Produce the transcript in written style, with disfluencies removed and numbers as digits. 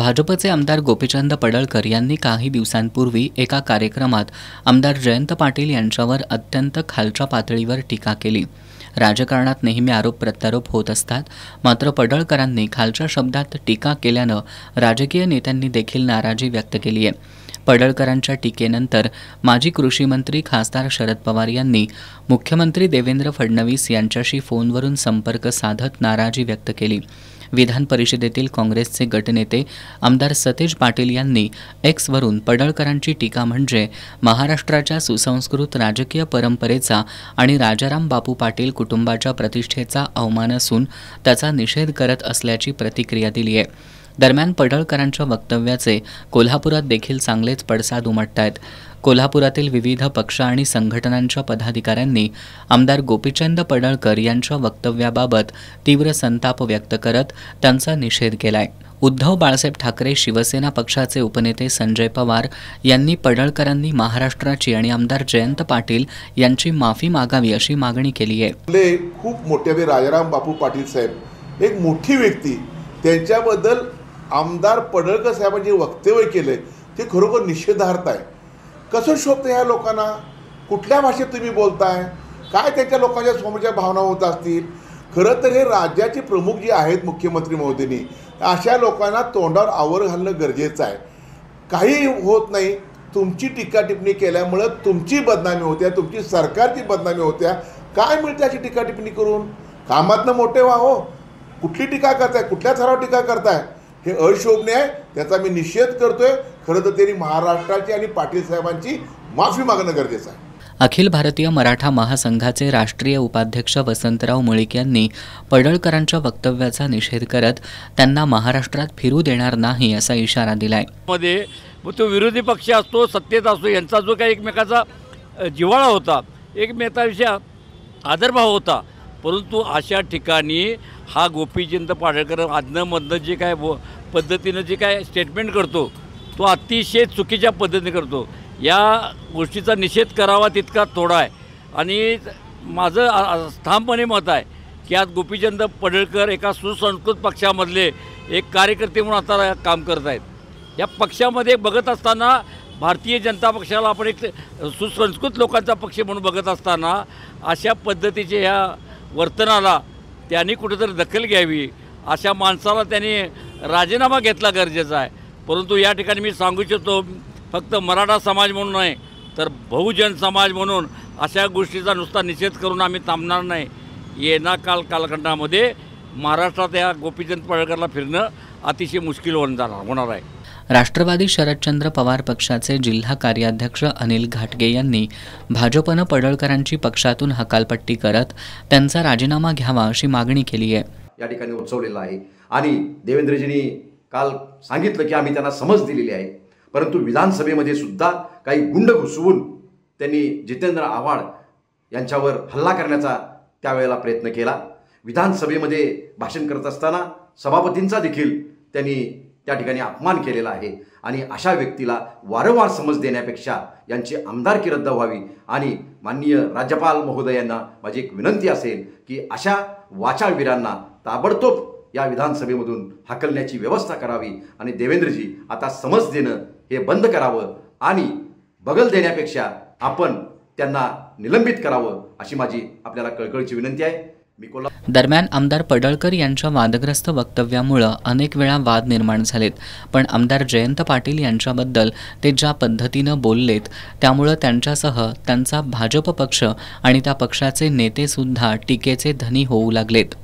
भाजपचे आमदार गोपीचंद पडळकर यांनी काही दिवसांपूर्वी एका कार्यक्रमात आमदार जयंत पाटील यांच्यावर अत्यंत खालच्या पातळीवर टीका केली। राजकारणात नेहमी आरोप प्रत्यारोप होत असतात, मात्र पडळकरांनी खालच्या शब्दात टीका केल्यानं राजकीय नेत्यांनी देखील नाराजी व्यक्त केली आहे। पडळकरांच्या टीकेनंतर माजी कृषी मंत्री खासदार शरद पवार यांनी मुख्यमंत्री देवेंद्र फडणवीस यांच्याशी फोनवरून संपर्क साधत नाराजी व्यक्त केली। विधान परिषदेतील काँग्रेसचे गटनेते आमदार सतेज पाटील यांनी एक्सवरून पडळकरांची टीका म्हणजे महाराष्ट्राच्या सुसंस्कृत राजकीय परंपरेचा आणि राजाराम बापू पाटील कुटुंबाच्या प्रतिष्ठेचा अवमान असून त्याचा निषेध करत असल्याची प्रतिक्रिया दिली आहे। दरम्यान पडळकरांच्या वक्तव्याचे कोल्हापुरात देखील चांगलेच पडसाद उमटतायत। कोल्हापुरातील विविध पक्ष आणि संघटनांच्या पदाधिकाऱ्यांनी आमदार गोपीचंद पडळकर यांच्या वक्तव्याबाबत तीव्र संताप व्यक्त करत त्यांचा निषेध केलाय। उद्धव बाळासाहेब ठाकरे शिवसेना पक्षाचे उपनेते संजय पवार यांनी पडळकरांनी महाराष्ट्राची आणि आमदार जयंत पाटील यांची माफी मागावी अशी मागणी केली आहे। खूप मोठे राजाराम बापू पाटील साहेब एक मोठी व्यक्ती, त्यांच्याबद्दल आमदार पडळकर साहेबांनी वक्तव्य केले ते खरोखर निषेधार्थ आहे। कसं शोभतं ह्या लोकांना? कुठल्या भाषेत तुम्ही बोलताय? काय त्यांच्या लोकांच्या समोरच्या भावना होत असतील? खरं तर हे राज्याचे प्रमुख जे आहेत मुख्यमंत्री महोदयांनी अशा लोकांना तोंडावर आवर घालणं गरजेचं आहे। काही होत नाही, तुमची टीका टिप्पणी केल्यामुळं तुमची बदनामी होत्या, तुमची सरकारची बदनामी होत्या। काय मिळते अशी टीका टिप्पणी करून? कामातनं मोठे व्हा हो, कुठली टीका करताय, कुठल्या थरावर टीका करताय? हे अशोभनीय आहे, त्याचा मी निषेध करतोय। खरं तर त्यांनी महाराष्ट्राची आणि पाटील साहेबांची माफी मागणं गरजेचं आहे। अखिल भारतीय मराठा महासंघाचे राष्ट्रीय उपाध्यक्ष वसंतराव मुळीक यांनी पडळकरांच्या वक्तव्याचा निषेध करत त्यांना महाराष्ट्रात फिरू देणार नाही असा इशारा दिलाय। मध्ये तो विरोधी पक्ष असतो, सत्तेत असतो, यांचा जो काही एकमेकाचा जिव्हाळा होता, एकमेकांविषयी आदरभाव होता, परंतु अशा ठिकाणी हा गोपीचंद पडळकर आदनमधनं जे काय पद्धतीनं जे काय स्टेटमेंट करतो तो अतिशय चुकीच्या पद्धतीने करतो। या गोष्टीचा निषेध करावा तितका थोडा आहे आणि माझं ठामपणे मत आहे की आज गोपीचंद पडळकर एका सुसंस्कृत पक्षामधले एक कार्यकर्ते म्हणून आता काम करत आहेत। या पक्षामध्ये बघत असताना भारतीय जनता पक्षाला आपण एक सुसंस्कृत लोकांचा पक्ष म्हणून बघत असताना अशा पद्धतीच्या ह्या वर्तनाला त्यांनी कुठेतरी दखल घ्यावी, अशा माणसाला त्यांनी राजीनामा घेतला गरजेचा आहे। परंतु या ठिकाणी मी सांगू इच्छितो, फक्त मराठा समाज म्हणून नाही तर बहुजन समाज म्हणून अशा गोष्टीचा नुसता निषेध करून आम्ही थांबणार नाही। येणाऱ्या कालखंडामध्ये महाराष्ट्रात या गोपीचंद पडळकरला फिरणं अतिशय मुश्किल होणार आहे। राष्ट्रवादी शरदचंद्र पवार पक्षाचे जिल्हा कार्याध्यक्ष अनिल घाटगे यांनी भाजपनं पडळकरांची पक्षातून हकालपट्टी करत त्यांचा राजीनामा घ्यावा अशी मागणी केली आहे। या ठिकाणी उचवलेला आहे आणि देवेंद्रजींनी काल सांगितलं की आम्ही त्यांना समज दिलेली आहे, परंतु विधानसभेमध्ये सुद्धा काही गुंड घुसवून त्यांनी जितेंद्र आव्हाड यांच्यावर हल्ला करण्याचा त्यावेळेला प्रयत्न केला। विधानसभेमध्ये भाषण करत असताना सभापतींचा देखील त्यांनी त्या ठिकाणी अपमान केलेला आहे आणि अशा व्यक्तीला वारंवार समज देण्यापेक्षा यांची आमदारकी रद्द व्हावी आणि माननीय राज्यपाल महोदयांना माझी एक विनंती असेल की अशा वाचाळवीरांना ताबडतोब या विधानसभेमधून हाकलण्याची व्यवस्था करावी आणि देवेंद्रजी आता समज देणं हे बंद करावं आणि बगल देण्यापेक्षा आपण त्यांना निलंबित करावं अशी माझी आपल्याला कळकळीची विनंती आहे। दरम्यान आमदार पडळकर यांच्या वादग्रस्त वक्तव्यामुळे अनेक वेळा वाद निर्माण झालेत, पण आमदार जयंत पाटील यांच्याबद्दल ते ज्या पद्धतीनं बोललेत त्यामुळे त्यांच्यासह त्यांचा भाजप पक्ष आणि त्या पक्षाचे नेते सुद्धा टीकेचे धनी होऊ लागलेत।